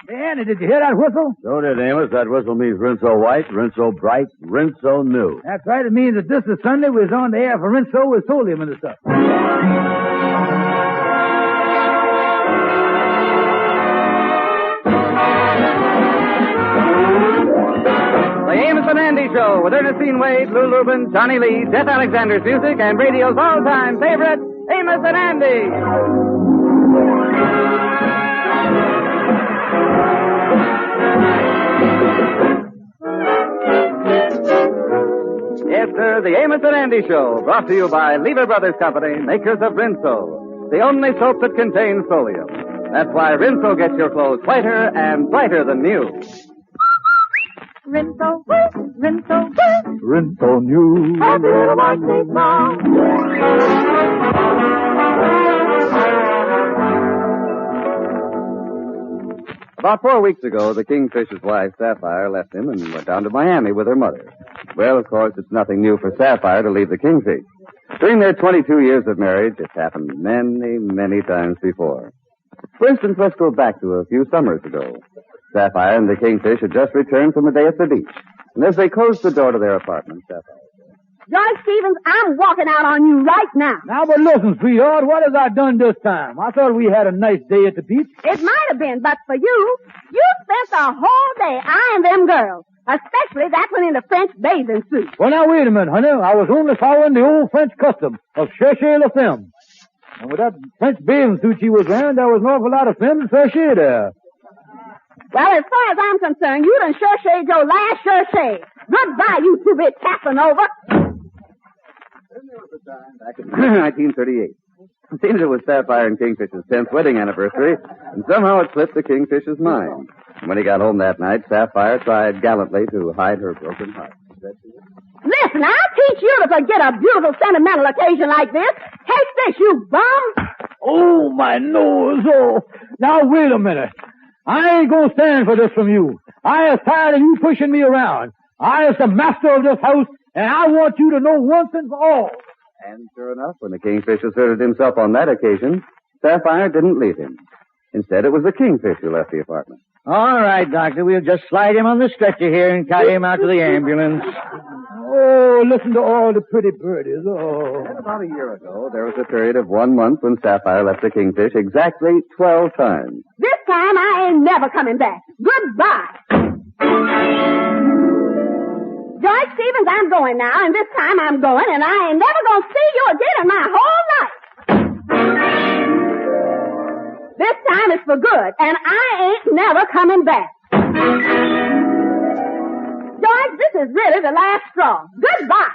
Andy, did you hear that whistle? So did Amos. That whistle means Rinso White, Rinso Bright, Rinso New. That's right. It means that this is Sunday. We was on the air for Rinso with Solium and the stuff. The Amos and Andy Show with Ernestine Wade, Lou Lubin, Johnny Lee, Jeff Alexander's music, and radio's all-time favorite, Amos and Andy. Yes, sir, the Amos and Andy Show, brought to you by Lever Brothers Company, makers of Rinso, the only soap that contains Solium. That's why Rinso gets your clothes whiter and brighter than new. Rinso, Rinso, Rinso New. every little white takes long. About 4 weeks ago, the Kingfisher's wife, Sapphire, left him and went down to Miami with her mother. Well, of course, it's nothing new for Sapphire to leave the Kingfish. During their 22 years of marriage, it's happened many, many times before. For instance, let's go back to a few summers ago. Sapphire and the Kingfish had just returned from a day at the beach. And as they closed the door to their apartment, Sapphire said, Joyce Stevens, I'm walking out on you right now. Now, but listen, sweetheart, what has I done this time? I thought we had a nice day at the beach. It might have been, but for you spent the whole day eyeing them girls. Especially that one in the French bathing suit. Well, now, wait a minute, honey. I was only following the old French custom of chercher la femme. And with that French bathing suit she was wearing, there was an awful lot of femme to chercher there. Well, as far as I'm concerned, you done cherchered your last chercher. Goodbye, you two-bit Casanova. Then there was a time back in 1938. It seems it was Sapphire and Kingfish's 10th wedding anniversary, and somehow it slipped the Kingfish's mind. When he got home that night, Sapphire tried gallantly to hide her broken heart. Listen, I'll teach you to forget a beautiful sentimental occasion like this. Take this, you bum. Oh, my nose. Oh. Now, wait a minute. I ain't gonna stand for this from you. I is tired of you pushing me around. I is the master of this house, and I want you to know once and for all. And sure enough, when the Kingfish asserted himself on that occasion, Sapphire didn't leave him. Instead, it was the Kingfish who left the apartment. All right, Doctor. We'll just slide him on the stretcher here and carry him out to the ambulance. Oh, listen to all the pretty birdies. Oh. And about a year ago, there was a period of 1 month when Sapphire left the Kingfish exactly 12 times. This time I ain't never coming back. Goodbye. George Stevens, I'm going now, and this time I'm going, and I ain't never gonna see you again in my whole life. This time it's for good, and I ain't never coming back. George, this is really the last straw. Goodbye.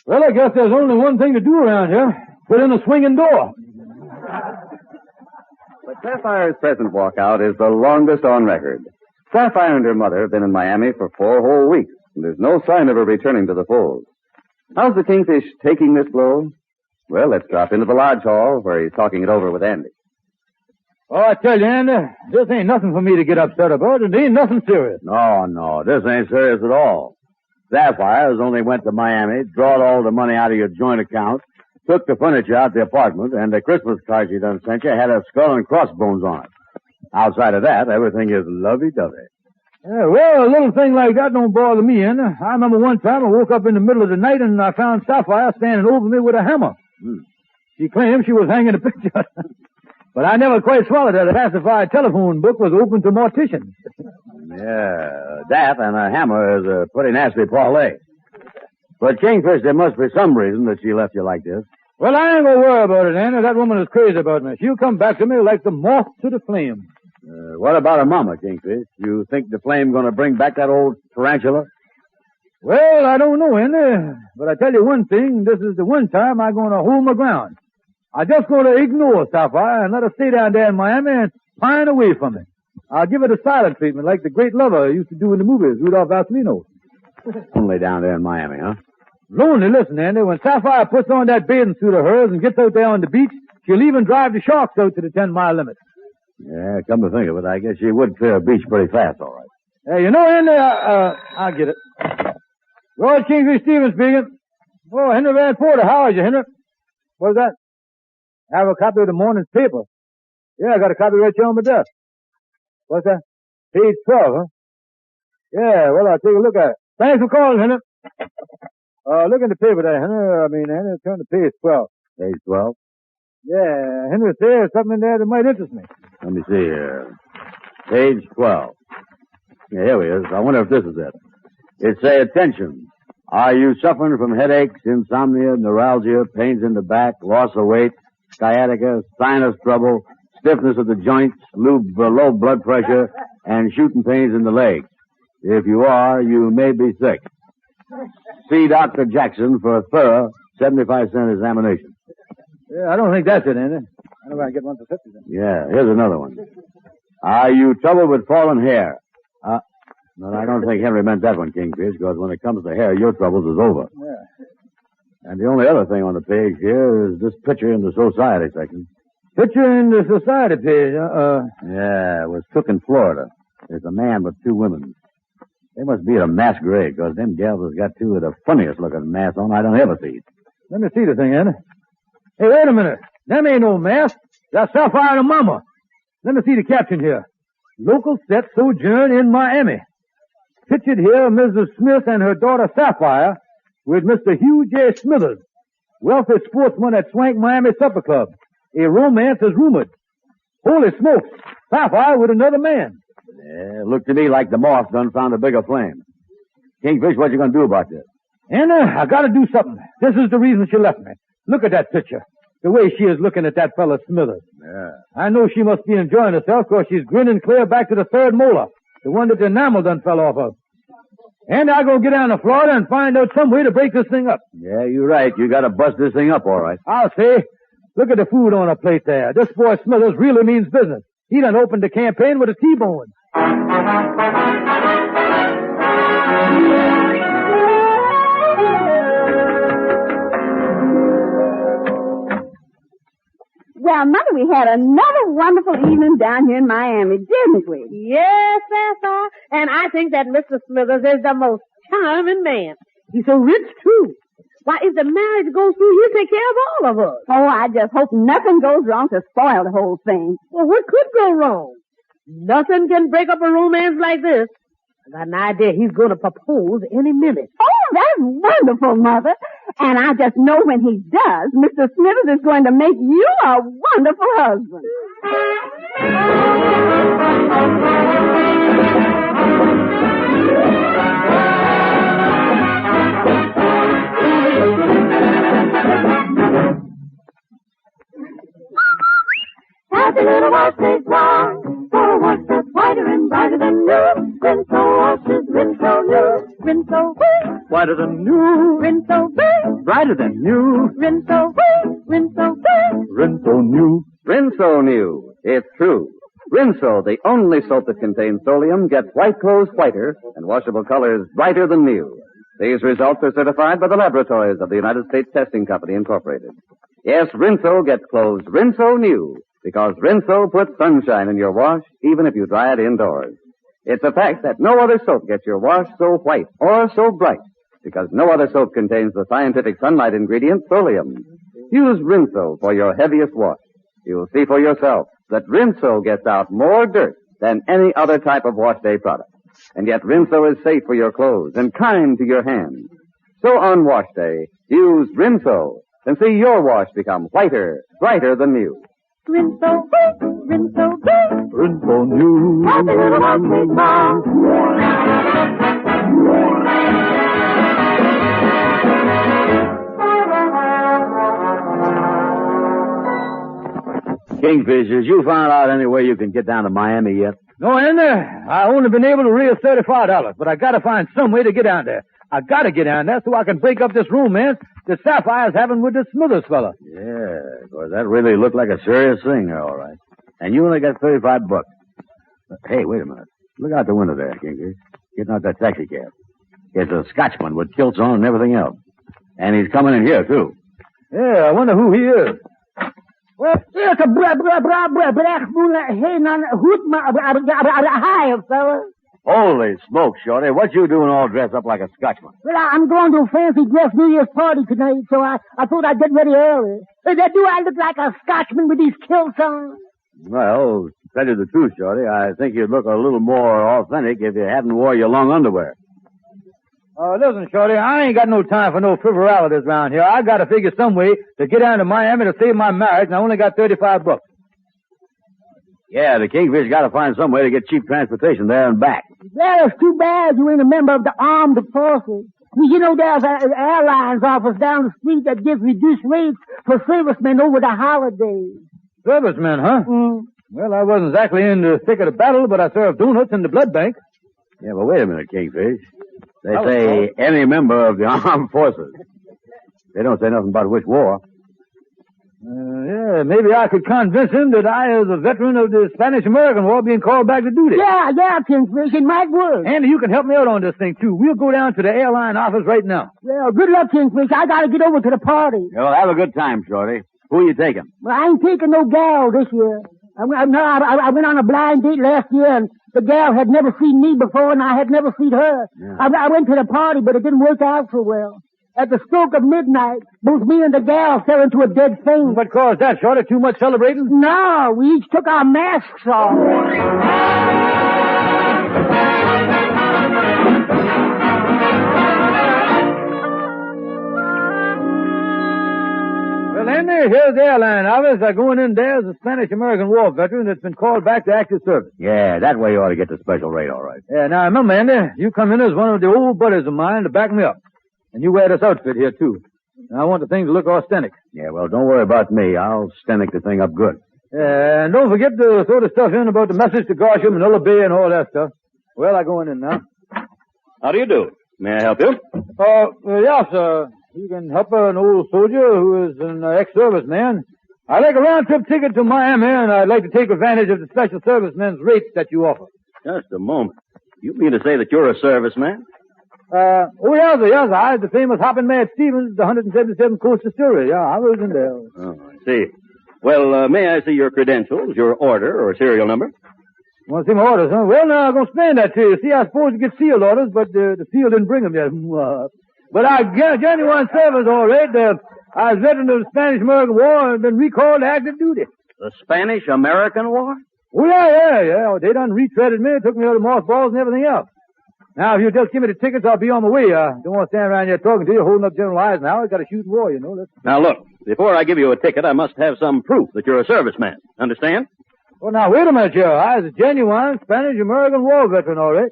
Well, I guess there's only one thing to do around here. Put in a swinging door. But Sapphire's present walkout is the longest on record. Sapphire and her mother have been in Miami for 4 whole weeks, and there's no sign of her returning to the fold. How's the Kingfish taking this blow? Well, let's drop into the lodge hall where he's talking it over with Andy. Oh, I tell you, Andy, this ain't nothing for me to get upset about. It ain't nothing serious. No, this ain't serious at all. Sapphire has only went to Miami, drawed all the money out of your joint account, took the furniture out the apartment, and the Christmas card she done sent you had a skull and crossbones on it. Outside of that, everything is lovey-dovey. Yeah, well, a little thing like that don't bother me, Andy. I remember one time I woke up in the middle of the night and I found Sapphire standing over me with a hammer. She claimed she was hanging a picture. But I never quite swallowed her. The classified telephone book was open to morticians. Yeah, that and a hammer is a pretty nasty parlay. But Kingfish, there must be some reason that she left you like this. Well, I ain't gonna worry about it, Andy. That woman is crazy about me. She'll come back to me like the moth to the flame. What about her mama, Kingfish? You think the flame gonna bring back that old tarantula? Well, I don't know, Andy. But I tell you one thing, this is the one time I'm gonna hold my ground. I'm just gonna ignore Sapphire and let her stay down there in Miami and pine away from me. I'll give her the silent treatment like the great lover used to do in the movies, Rudolph Valentino. Only down there in Miami, huh? Lonely, listen, Andy. When Sapphire puts on that bathing suit of hers and gets out there on the beach, she'll even drive the sharks out to the 10-mile limit. Yeah, come to think of it, I guess she would clear a beach pretty fast, all right. Hey, you know, Andy, I'll get it. George Kingfish Stevens speaking. Oh, Henry Van Porter, how are you, Henry? What's that? I have a copy of the morning's paper. Yeah, I got a copy right here on my desk. What's that? Page 12, huh? Yeah, well, I'll take a look at it. Thanks for calling, Henry. Look in the paper there, Henry. Henry, turn to page 12. Page 12. Yeah, Henry said there's something in there that might interest me. Let me see here. Page 12. Yeah, here he is. I wonder if this is it. It say, attention. Are you suffering from headaches, insomnia, neuralgia, pains in the back, loss of weight, sciatica, sinus trouble, stiffness of the joints, low blood pressure, and shooting pains in the legs? If you are, you may be sick. See Dr. Jackson for a thorough 75-cent examination. Yeah, I don't think that's it, Henry. I don't know if I can get one for 50 cents. Yeah, here's another one. Are you troubled with fallen hair? No, I don't think Henry meant that one, Kingfish, because when it comes to hair, your troubles is over. Yeah. And the only other thing on the page here is this picture in the society section. Picture in the society page, Yeah, it was took in Florida. There's a man with two women. They must be at a masquerade, because them gals has got two of the funniest looking masks on I don't ever see. Let me see the thing, Henry. Hey, wait a minute. Them ain't no mask. That's Sapphire and Mama. Let me see the caption here. Local set sojourn in Miami. Pictured here Mrs. Smith and her daughter Sapphire with Mr. Hugh J. Smithers, wealthy sportsman at Swank Miami Supper Club. A romance is rumored. Holy smokes. Sapphire with another man. Yeah, looked to me like the moth done found a bigger flame. Kingfish, what you gonna do about this? Anna, I gotta do something. This is the reason she left me. Look at that picture. The way she is looking at that fella Smithers. Yeah. I know she must be enjoying herself because she's grinning clear back to the third molar. The one that the enamel done fell off of. And I go get down to Florida and find out some way to break this thing up. Yeah, you're right. You gotta bust this thing up, all right. I'll say. Look at the food on her plate there. This boy Smithers really means business. He done opened the campaign with a T-bone. Well, Mother, we had another wonderful evening down here in Miami, didn't we? Yes, Sapphire. And I think that Mr. Smithers is the most charming man. He's so rich, too. Why, if the marriage goes through, he'll take care of all of us. Oh, I just hope nothing goes wrong to spoil the whole thing. Well, what could go wrong? Nothing can break up a romance like this. I got an idea he's going to propose any minute. Oh, that's wonderful, Mother. And I just know when he does, Mr. Smithers is going to make you a wonderful husband. Happy little wash takes long, for a wash that's whiter and brighter than new. Rinso washes, Rinso new. Rinso white, Whiter than new, Rinso white, brighter than new, Rinso white, Rinso white. Rinso new. Rinso new. It's true. Rinso, the only soap that contains solium, gets white clothes whiter and washable colors brighter than new. These results are certified by the laboratories of the United States Testing Company, Incorporated. Yes, Rinso gets clothes Rinso new, because Rinso puts sunshine in your wash, even if you dry it indoors. It's a fact that no other soap gets your wash so white or so bright, because no other soap contains the scientific sunlight ingredient, solium. Use Rinso for your heaviest wash. You'll see for yourself that Rinso gets out more dirt than any other type of wash day product. And yet Rinso is safe for your clothes and kind to your hands. So on wash day, use Rinso and see your wash become whiter, brighter than new. Rinso white, Rinso white. Rinso new. Happy little wash takes long. Kingfish, has you found out any way you can get down to Miami yet? No, Henry. I only been able to raise $35, but I gotta find some way to get down there. I gotta get down there so I can break up this romance that Sapphire's having with this Smithers fella. Yeah, boy, that really looked like a serious thing there, all right. And you only got $35. Hey, wait a minute. Look out the window there, Kingfish. Getting out that taxi cab. It's a Scotchman with kilts on and everything else. And he's coming in here, too. Yeah, I wonder who he is. Well, it's a black moonlight. Hey, none, hoot my, hi, fella. Holy smoke, Shorty. What you doing all dressed up like a Scotchman? Well, I'm going to a fancy dress New Year's party tonight, so I thought I'd get ready early. Do I look like a Scotchman with these kilts on? Well, tell you the truth, Shorty, I think you'd look a little more authentic if you hadn't wore your long underwear. Listen, Shorty, I ain't got no time for no frivolity around here. I gotta figure some way to get down to Miami to save my marriage, and I only got $35. Yeah, the Kingfish got to find some way to get cheap transportation there and back. Well, it's too bad you ain't a member of the armed forces. You know, there's an airlines office down the street that gives reduced rates for servicemen over the holidays. Servicemen, huh? Well, I wasn't exactly in the thick of the battle, but I served donuts in the blood bank. Yeah, but wait a minute, Kingfish. They say any member of the armed forces. They don't say nothing about which war. Yeah, maybe I could convince him that I, as a veteran of the Spanish-American War, being called back to duty. Yeah, Kingfish, it might work. Andy, you can help me out on this thing, too. We'll go down to the airline office right now. Well, good luck, Kingfish. I gotta get over to the party. Well, have a good time, Shorty. Who are you taking? Well, I ain't taking no gal this year. I went on a blind date last year, and the gal had never seen me before, and I had never seen her. Yeah. I went to the party, but it didn't work out so well. At the stroke of midnight, both me and the gal fell into a dead faint. What caused that, Shorty? Too much celebrating? No, we each took our masks off. Well, Andy, here's the airline office. I'm going in there as a Spanish-American War veteran that's been called back to active service. Yeah, that way you ought to get the special rate, all right. Yeah, now remember, Andy, you come in as one of the old buddies of mine to back me up. And you wear this outfit here, too. And I want the thing to look authentic. Yeah, well, don't worry about me. I'll stenic the thing up good. Yeah, and don't forget to throw the stuff in about the message to Garsham, Manila Bay, and all that stuff. Well, I'm going in now. How do you do? May I help you? Yeah, sir. You can help an old soldier who is an ex-serviceman. I'd like a round-trip ticket to Miami, and I'd like to take advantage of the special servicemen's rates that you offer. Just a moment. You mean to say that you're a serviceman? Yes, sir. I the famous Hoppin' Mad Stevens, the 177 Coast Distillery. Yeah, I was in there. Oh, I see. Well, may I see your credentials, your order or serial number? Want to see my orders, huh? Well, now, I'm going to explain that to you. See, I supposed to get sealed orders, but the seal didn't bring them yet. But I genuine service, all right. I was veteran of the Spanish-American War and been recalled to active duty. The Spanish-American War? Oh, yeah. They done retreaded me, took me out of mothballs and everything else. Now, if you just give me the tickets, I'll be on my way. Don't want to stand around here talking to you, holding up General Eisenhower. He's got a shooting war, you know. Now, look, before I give you a ticket, I must have some proof that you're a serviceman. Understand? Well, now, wait a minute, Joe. I was a genuine Spanish-American War veteran, all right.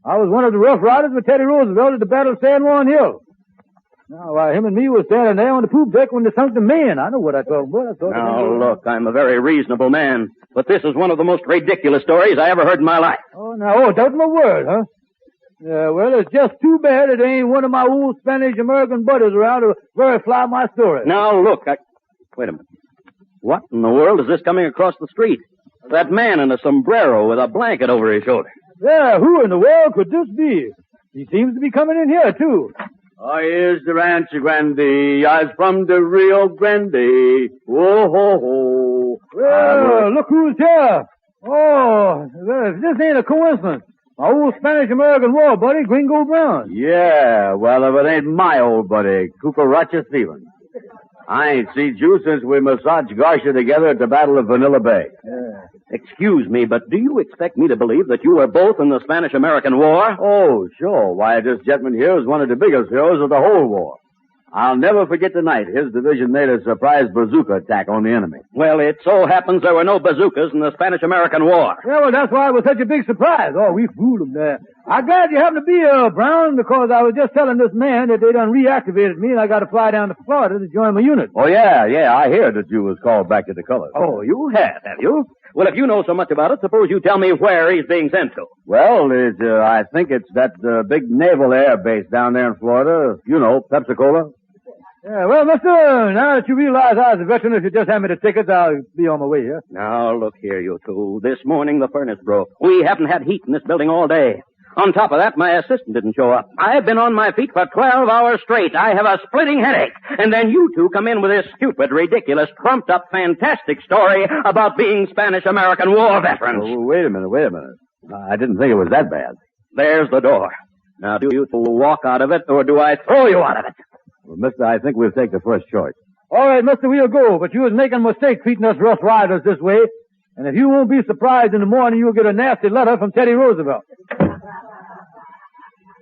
I was one of the Rough Riders with Teddy Roosevelt at the Battle of San Juan Hill. Now, him and me was standing there on the poop deck when they sunk the Maine. I know what I'm talking about. Now, look, I'm a very reasonable man, but this is one of the most ridiculous stories I ever heard in my life. Doubt my word, huh? Yeah, well, it's just too bad it ain't one of my old Spanish-American buddies around to verify my story. Now, look, wait a minute. What in the world is this coming across the street? That man in a sombrero with a blanket over his shoulder. Yeah, who in the world could this be? He seems to be coming in here, too. I is the Rancho Grande. I's from the Rio Grande. Whoa, ho, ho. Well, look who's here. Oh, this ain't a coincidence. My old Spanish-American War buddy, Gringo Brown. Yeah, well, if it ain't my old buddy, Cucaracha Stevens. I ain't seen you since we massaged Garcia together at the Battle of Vanilla Bay. Yeah. Excuse me, but do you expect me to believe that you were both in the Spanish-American War? Oh, sure. Why, this gentleman here is one of the biggest heroes of the whole war. I'll never forget the night his division made a surprise bazooka attack on the enemy. Well, it so happens there were no bazookas in the Spanish-American War. Yeah, well, that's why it was such a big surprise. Oh, we fooled them there. I'm glad you happened to be Brown, because I was just telling this man that they done reactivated me and I got to fly down to Florida to join my unit. Oh, yeah, I hear that you was called back to the colors. Oh, you have you? Well, if you know so much about it, suppose you tell me where he's being sent to. Well, I think it's that big naval air base down there in Florida. You know, Pensacola. Yeah, well, mister, now that you realize I was a veteran, if you just hand me the tickets, I'll be on my way, yeah? Now, look here, you two. This morning the furnace broke. We haven't had heat in this building all day. On top of that, my assistant didn't show up. I've been on my feet for 12 hours straight. I have a splitting headache. And then you two come in with this stupid, ridiculous, trumped-up, fantastic story about being Spanish-American War veterans. Oh, wait a minute. I didn't think it was that bad. There's the door. Now, do you two walk out of it, or do I throw you out of it? Well, mister, I think we'll take the first choice. All right, mister, we'll go, but you was making a mistake treating us Rough Riders this way. And if you won't be surprised in the morning, you'll get a nasty letter from Teddy Roosevelt.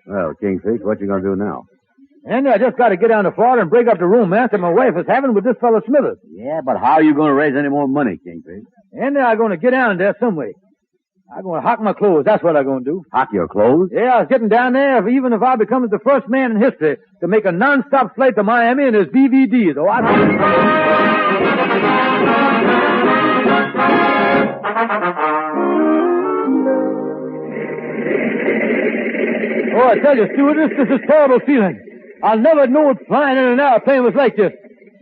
Well, Kingfish, what you gonna do now? And I just got to get down to Florida and break up the romance that my wife is having with this fellow Smithers. Yeah, but how are you gonna raise any more money, Kingfish? And I'm going to get down there some way. I'm going to hock my clothes. That's what I'm going to do. Hock your clothes? Yeah, I was getting down there, even if I become the first man in history to make a non-stop flight to Miami in his BVDs. Oh, I tell you, stewardess, this is terrible feeling. I'll never know flying in an airplane was like this.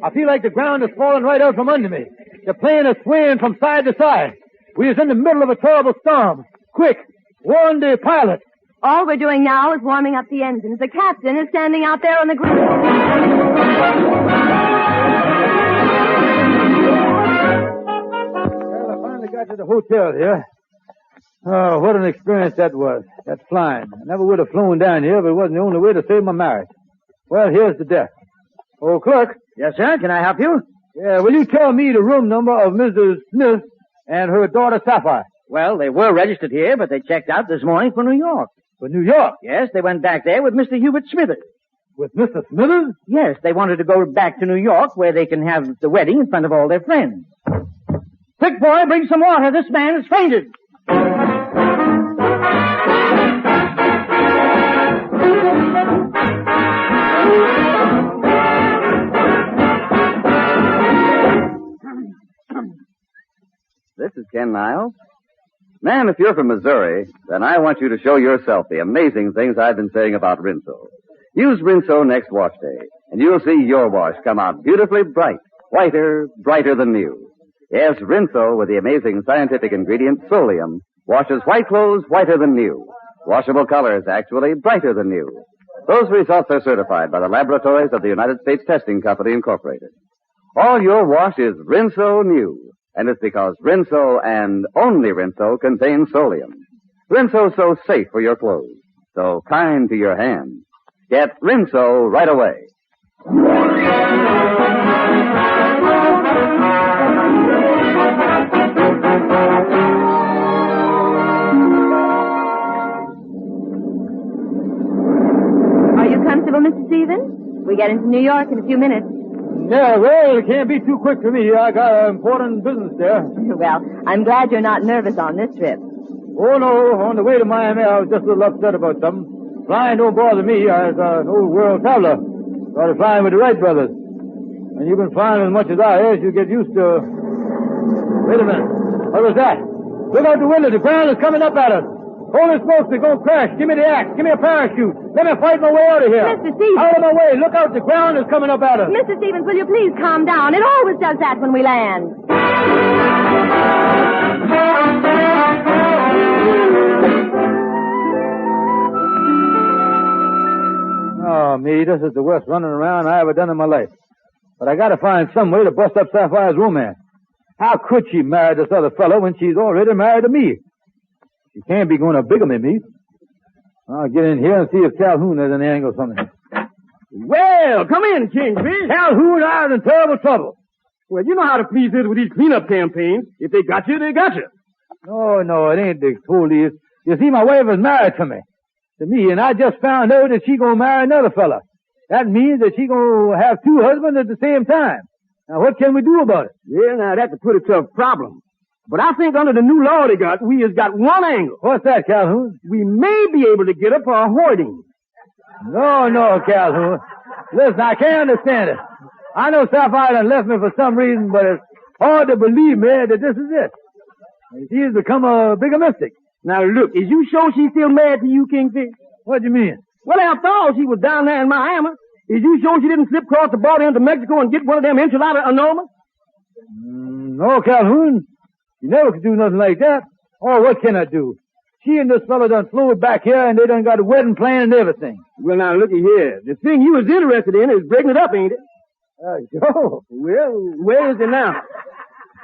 I feel like the ground is falling right out from under me. The plane is swaying from side to side. We is in the middle of a terrible storm. Quick, warn the pilot. All we're doing now is warming up the engines. The captain is standing out there on the ground. Well, I finally got to the hotel here. Oh, what an experience that was. That flying. I never would have flown down here if it wasn't the only way to save my marriage. Well, here's the desk. Oh, clerk. Yes, sir. Can I help you? Yeah, will you tell me the room number of Mrs. Smith and her daughter Sapphire? Well, they were registered here, but they checked out this morning for New York. For New York? Yes, they went back there with Mr. Hubert Smithers. With Mr. Smithers? Yes, they wanted to go back to New York where they can have the wedding in front of all their friends. Quick, boy, bring some water. This man has fainted. This is Ken Niles. Man, if you're from Missouri, then I want you to show yourself the amazing things I've been saying about Rinso. Use Rinso next wash day, and you'll see your wash come out beautifully bright, whiter, brighter than new. Yes, Rinso, with the amazing scientific ingredient Solium, washes white clothes whiter than new. Washable colors, actually, brighter than new. Those results are certified by the laboratories of the United States Testing Company, Incorporated. All your wash is Rinso new. And it's because Rinso and only Rinso contains Solium. Rinso's so safe for your clothes, so kind to your hands. Get Rinso right away. Are you comfortable, Mr. Stevens? We get into New York in a few minutes. Yeah, well, it can't be too quick for me. I got important business there. Well, I'm glad you're not nervous on this trip. Oh, no. On the way to Miami, I was just a little upset about something. Flying don't bother me. I was an old world traveler. Started flying with the Wright brothers. And you've been flying as much as I is, you get used to... Wait a minute. What was that? Look out the window. The ground is coming up at us. Holy smokes, they're going to crash. Give me the axe. Give me a parachute. Let me fight my way out of here. Mr. Stevens. Out of my way. Look out. The ground is coming up at us. Mr. Stevens, will you please calm down? It always does that when we land. Oh, me, this is the worst running around I ever done in my life. But I gotta find some way to bust up Sapphire's romance. How could she marry this other fellow when she's already married to me? She can't be going to bigamy me. I'll get in here and see if Calhoun has any angle for me. Well, come in, Kingfish. Calhoun, I was in terrible trouble. Well, you know how the police is with these cleanup campaigns. If they got you, they got you. No, it ain't the police. You see, my wife is married to me, and I just found out that she gonna marry another fella. That means that she gonna have two husbands at the same time. Now, what can we do about it? Well, now, that's a pretty tough problem. But I think under the new law they got, we has got one angle. What's that, Calhoun? We may be able to get her for a hoarding. No, Calhoun. Listen, I can't understand it. I know Sapphire done left me for some reason, but it's hard to believe me that this is it. She has become a bigamistic. Now, look, is you sure she's still married to you, Kingfish? What do you mean? Well, after all, she was down there in Miami. Is you sure she didn't slip across the border into Mexico and get one of them enchilada enormous? No, Calhoun. You never could do nothing like that. Oh, what can I do? She and this fellow done flew back here, and they done got a wedding plan and everything. Well, now, looky here. The thing you was interested in is breaking it up, ain't it? Joe. Well, where is it now?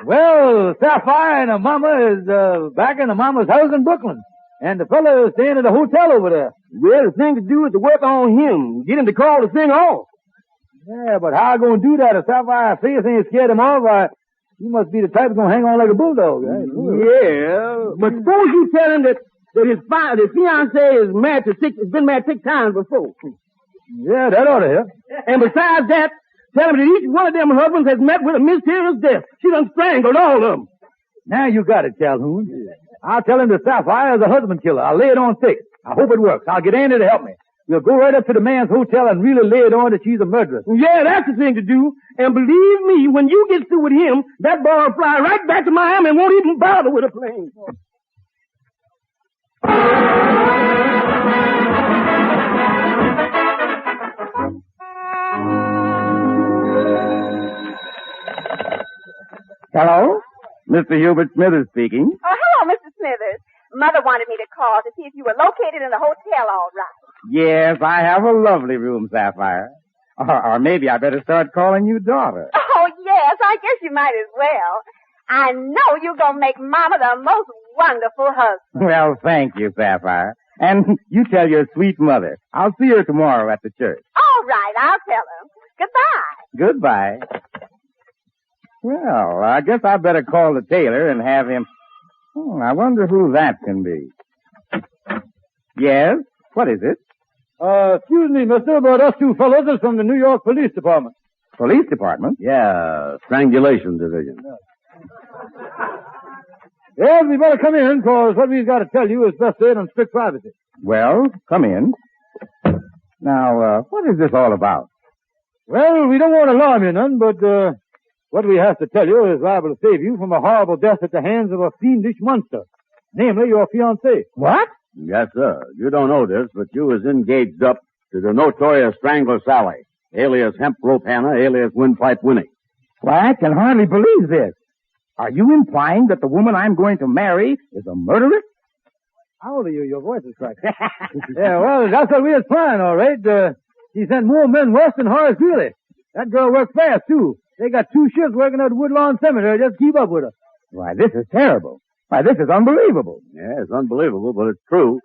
Well, Sapphire and her mama is back in her mama's house in Brooklyn. And the fellow is staying at a hotel over there. Well, the thing to do is to work on him. Get him to call the thing off. Yeah, but how I gonna do that if Sapphire's face ain't scared him off? He must be the type that's gonna hang on like a bulldog. Yeah, but suppose you tell him that his fiancée is married to has been married 6 times before. Yeah, that ought to help. And besides that, tell him that each one of them husbands has met with a mysterious death. She done strangled all of them. Now you got it, Calhoun. I'll tell him that Sapphire is a husband killer. I'll lay it on thick. I hope it works. I'll get Andy to help me. We'll go right up to the man's hotel and really lay it on that she's a murderess. Yeah, that's the thing to do. And believe me, when you get through with him, that boy will fly right back to Miami and won't even bother with a plane. Hello? Mr. Hubert Smithers speaking. Oh, hello, Mr. Smithers. Mother wanted me to call to see if you were located in the hotel all right. Yes, I have a lovely room, Sapphire. Or maybe I better start calling you daughter. Oh, yes, I guess you might as well. I know you're going to make Mama the most wonderful husband. Well, thank you, Sapphire. And you tell your sweet mother. I'll see her tomorrow at the church. All right, I'll tell her. Goodbye. Goodbye. Well, I guess I better call the tailor and have him... I wonder who that can be. Yes? What is it? Excuse me, mister, but us two fellows are from the New York Police Department. Police department? Yeah, strangulation division. Yes, we better come in, because what we've got to tell you is best said in strict privacy. Well, come in. Now, what is this all about? Well, we don't want to alarm you none, but, what we have to tell you is liable to save you from a horrible death at the hands of a fiendish monster. Namely, your fiancée. What? Yes, sir. You don't know this, but you was engaged up to the notorious Strangler Sally, alias Hemp Rope Hannah, alias Windpipe Winnie. Why, I can hardly believe this. Are you implying that the woman I'm going to marry is a murderess? How old are you? Your voice is cracked. Yeah, well, that's what we was planning, all right. She sent more men west than Horace Greeley. That girl worked fast, too. They got 2 ships working at the Woodlawn Cemetery just to keep up with her. Why, this is terrible. Why, this is unbelievable. Yeah, it's unbelievable, but it's true.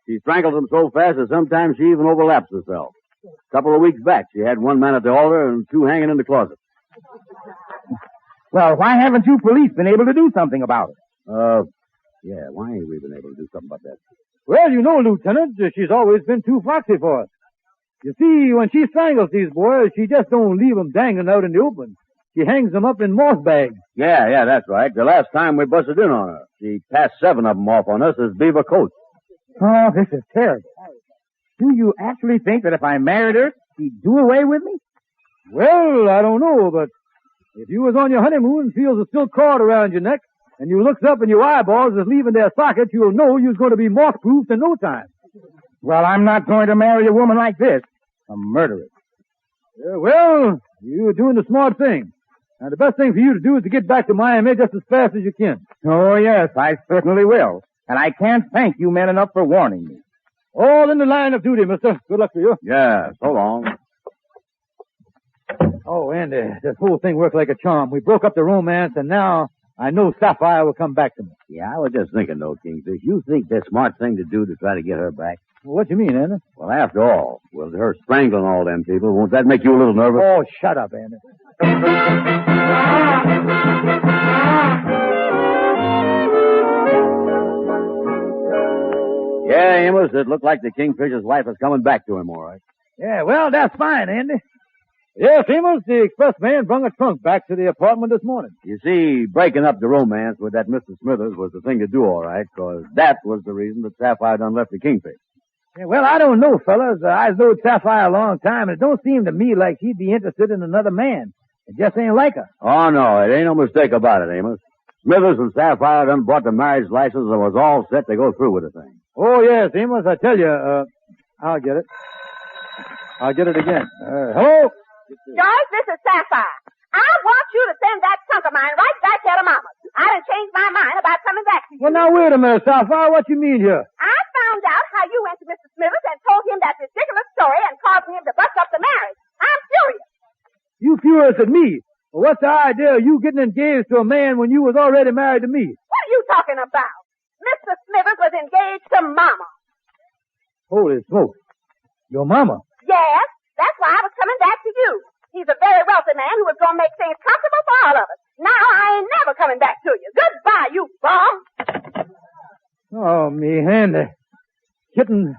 She strangled them so fast that sometimes she even overlaps herself. A couple of weeks back, she had 1 man at the altar and 2 hanging in the closet. Well, why haven't you police been able to do something about it? Yeah, why ain't we been able to do something about that? Well, you know, Lieutenant, she's always been too foxy for us. You see, when she strangles these boys, she just don't leave them dangling out in the open. She hangs them up in moss bags. Yeah, that's right. The last time we busted in on her, she passed 7 of them off on us as beaver coats. Oh, this is terrible. Do you actually think that if I married her, she'd do away with me? Well, I don't know, but if you was on your honeymoon and feels a silk cord around your neck, and you looks up and your eyeballs is leaving their sockets, you'll know you's going to be moth-proofed in no time. Well, I'm not going to marry a woman like this. A murderess. Well, you're doing the smart thing. Now, the best thing for you to do is to get back to Miami just as fast as you can. Oh, yes, I certainly will. And I can't thank you men enough for warning me. All in the line of duty, mister. Good luck to you. Yeah, so long. Oh, Andy, this whole thing worked like a charm. We broke up the romance, and now I know Sapphire will come back to me. Yeah, I was just thinking, though, Kingfish, you think the smart thing to do to try to get her back? Well, what do you mean, Andy? Well, after all, with her strangling all them people, won't that make you a little nervous? Oh, shut up, Andy. Yeah, Amos, it looked like the Kingfisher's wife is coming back to him, all right. Yeah, well, that's fine, Andy. Yes, Amos, the express man brought a trunk back to the apartment this morning. You see, breaking up the romance with that Mr. Smithers was the thing to do, all right, because that was the reason that Sapphire done left the Kingfish. Yeah, well, I don't know, fellas. I've known Sapphire a long time, and it don't seem to me like she'd be interested in another man. It just ain't like her. Oh, no, it ain't no mistake about it, Amos. Smithers and Sapphire done bought the marriage license and was all set to go through with the thing. Oh, yes, Amos, I tell you, I'll get it. I'll get it again. Hello? George, this is Sapphire. I want you to send that trunk of mine right back here to Mama's. I done changed my mind about coming back to you. Well, now, wait a minute, Sapphire. What you mean here? I found out how you went to Mr. Smithers and told him that ridiculous story and caused him to bust up the marriage. I'm furious. You furious at me? Well, what's the idea of you getting engaged to a man when you was already married to me? What are you talking about? Mr. Smithers was engaged to Mama. Holy smokes. Your mama? Yes, that's why I was coming back to you. He's a very wealthy man who was going to make things comfortable for all of us. Now I ain't never coming back to you. Goodbye, you bum. Oh, me handy. Getting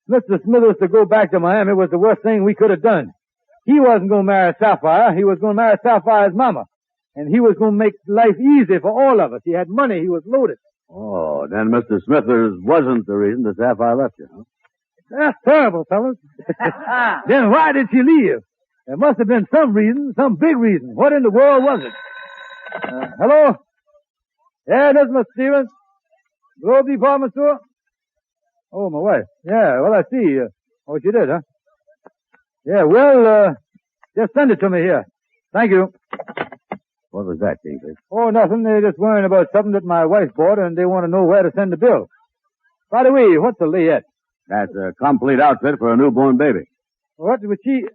Mr. Smithers to go back to Miami was the worst thing we could have done. He wasn't going to marry Sapphire. He was going to marry Sapphire's mama. And he was going to make life easy for all of us. He had money. He was loaded. Oh, then Mr. Smithers wasn't the reason that Sapphire left you, huh? That's terrible, fellas. Then why did she leave? There must have been some reason, some big reason. What in the world was it? Hello? Yeah, this is Miss Stevens. Globe Department Store? Oh, my wife. Yeah, well, I see. Oh, she did, huh? Yeah, well, just send it to me here. Thank you. What was that, Kingfish? Oh, nothing. They're just worrying about something that my wife bought, and they want to know where to send the bill. By the way, what's the layette? That's a complete outfit for a newborn baby. What would she...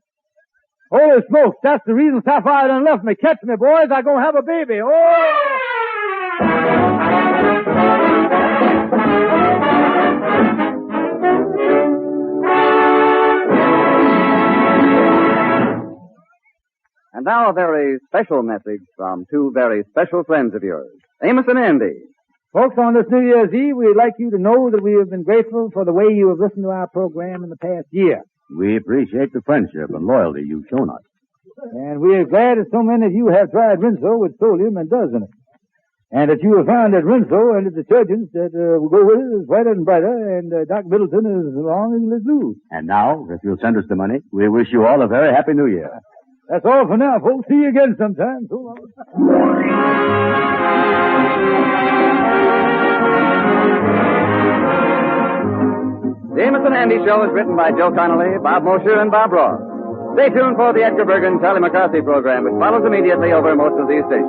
Holy smokes, that's the reason Sapphire done left me. Catch me, boys. I'm going to have a baby. Oh! And now a very special message from two very special friends of yours, Amos and Andy. Folks, on this New Year's Eve, we'd like you to know that we have been grateful for the way you have listened to our program in the past year. We appreciate the friendship and loyalty you've shown us. And we are glad that so many of you have tried Rinso with Solium and Does in it. And that you have found that Rinso and the detergents that will go with it is whiter and brighter, and Doc Middleton is long and is blue. And now, if you'll send us the money, we wish you all a very happy New Year. That's all for now, folks. See you again sometime. So long. The Amos and Andy Show is written by Joe Connolly, Bob Mosher, and Bob Ross. Stay tuned for the Edgar Bergen Charlie McCarthy program, which follows immediately over most of these stations.